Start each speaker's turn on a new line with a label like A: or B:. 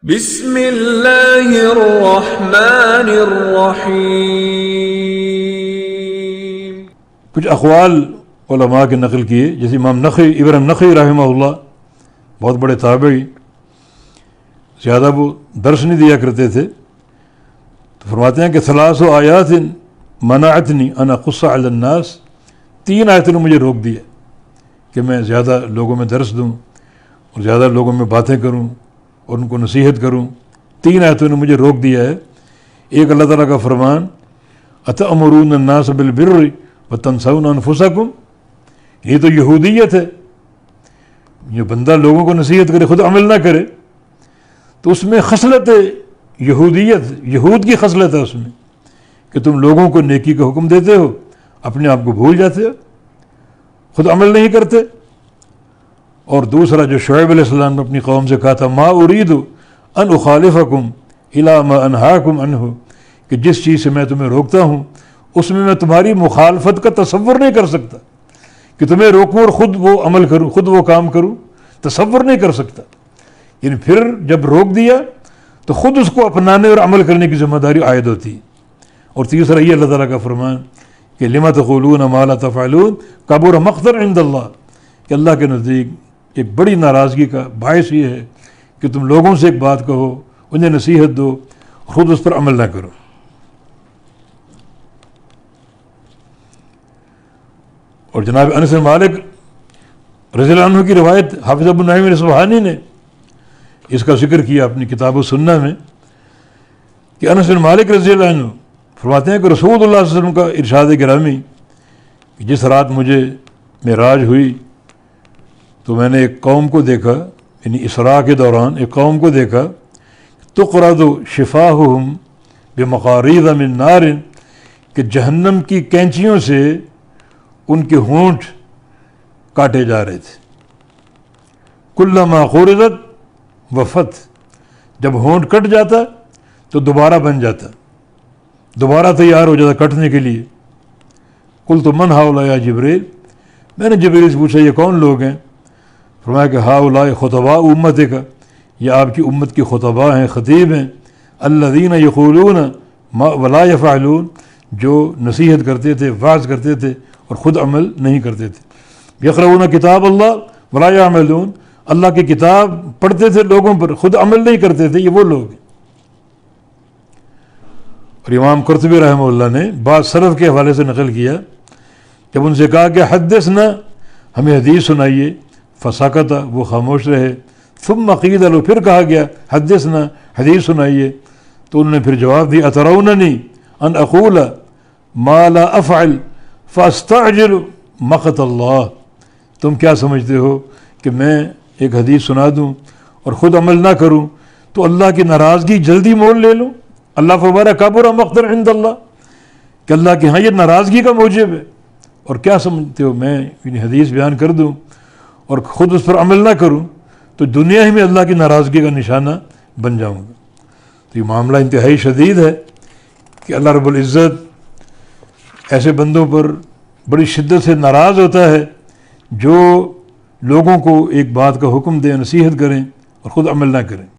A: بسم اللہ الرحمن الرحیم۔
B: کچھ اقوال علماء کے نقل کیے، جیسے امام نخعی، ابراہیم نخعی رحمہ اللہ، بہت بڑے تابعی، زیادہ وہ درس نہیں دیا کرتے تھے، تو فرماتے ہیں کہ ثلاث آیات منعتنی ان اقص علی الناس، 3 آیتوں نے مجھے روک دیا کہ میں زیادہ لوگوں میں درس دوں اور زیادہ لوگوں میں باتیں کروں اور ان کو نصیحت کروں۔ 3 آیتوں نے مجھے روک دیا ہے۔ ایک اللہ تعالیٰ کا فرمان اتأمرون الناس بالبر وتنسون انفسکم، یہ تو یہودیت ہے، جو بندہ لوگوں کو نصیحت کرے خود عمل نہ کرے، تو اس میں خصلت یہودیت، یہود کی خصلت ہے اس میں، کہ تم لوگوں کو نیکی کا حکم دیتے ہو، اپنے آپ کو بھول جاتے ہو، خود عمل نہیں کرتے۔ اور دوسرا جو شعیب علیہ السلام نے اپنی قوم سے کہا تھا ما ارید ان اخالفکم الی ما انہاکم عنہ، کہ جس چیز سے میں تمہیں روکتا ہوں اس میں تمہاری مخالفت کا تصور نہیں کر سکتا، کہ تمہیں روکوں اور خود وہ عمل کروں، خود وہ کام کروں، تصور نہیں کر سکتا۔ یعنی پھر جب روک دیا تو خود اس کو اپنانے اور عمل کرنے کی ذمہ داری عائد ہوتی ہے۔ اور تیسرا یہ اللہ تعالیٰ کا فرمان کہ لما تقولون ما لا تفعلون کبر مقتا عند اللہ، کہ اللہ کے نزدیک ایک بڑی ناراضگی کا باعث یہ ہے کہ تم لوگوں سے ایک بات کہو، انہیں نصیحت دو، خود اس پر عمل نہ کرو۔ اور جناب انس بن مالک رضی اللہ عنہ کی روایت حافظ ابو نعیم اصفہانی نے اس کا ذکر کیا اپنی کتاب السنہ میں، کہ انس بن مالک رضی اللہ عنہ فرماتے ہیں کہ رسول اللہ صلی اللہ علیہ وسلم کا ارشاد گرامی کہ جس رات مجھے معراج ہوئی تو میں نے ایک قوم کو دیکھا، یعنی اسراء کے دوران ایک قوم کو دیکھا، تقرض شفاہہم بمقاریض من نار، کہ جہنم کی کینچیوں سے ان کے ہونٹ کاٹے جا رہے تھے۔ کلما خورزت وفت، جب ہونٹ کٹ جاتا تو دوبارہ بن جاتا، دوبارہ تیار ہو جاتا کٹنے کے لیے۔ قلت من ہؤلاء یا جبریل، میں نے جبریل سے پوچھا یہ کون لوگ ہیں؟ فرمایا کہ ہؤلاء خطباء امتک، یہ آپ کی امت کی خطباء ہیں، خطیب ہیں، الذین یقولون ما ولا یفعلون، جو نصیحت کرتے تھے، وعظ کرتے تھے اور خود عمل نہیں کرتے تھے۔ یقرؤون کتاب اللہ ولا یعملون، اللہ کی کتاب پڑھتے تھے لوگوں پر، خود عمل نہیں کرتے تھے، یہ وہ لوگ ہیں۔ اور امام قرطبی رحمہ اللہ نے بعض سلف کے حوالے سے نقل کیا، جب ان سے کہا کہ حدثنا، ہمیں حدیث سنائیے، فسکت، وہ خاموش رہے، ثم قیل له، پھر کہا گیا حدثنا، حدیث سنائیے، تو انہوں نے پھر جواب دیا اتروننی ان اقول ما لا افعل فاستعجل مقت اللہ، تم کیا سمجھتے ہو کہ میں ایک حدیث سنا دوں اور خود عمل نہ کروں تو اللہ کی ناراضگی جلدی مول لے لوں؟ اللہ فرمایا کبر مقتا عند اللہ، کہ اللہ کے ہاں یہ ناراضگی کا موجب ہے، اور کیا سمجھتے ہو میں حدیث بیان کر دوں اور خود اس پر عمل نہ کروں تو دنیا ہی میں اللہ کی ناراضگی کا نشانہ بن جاؤں گا۔ تو یہ معاملہ انتہائی شدید ہے کہ اللہ رب العزت ایسے بندوں پر بڑی شدت سے ناراض ہوتا ہے جو لوگوں کو ایک بات کا حکم دیں، نصیحت کریں اور خود عمل نہ کریں۔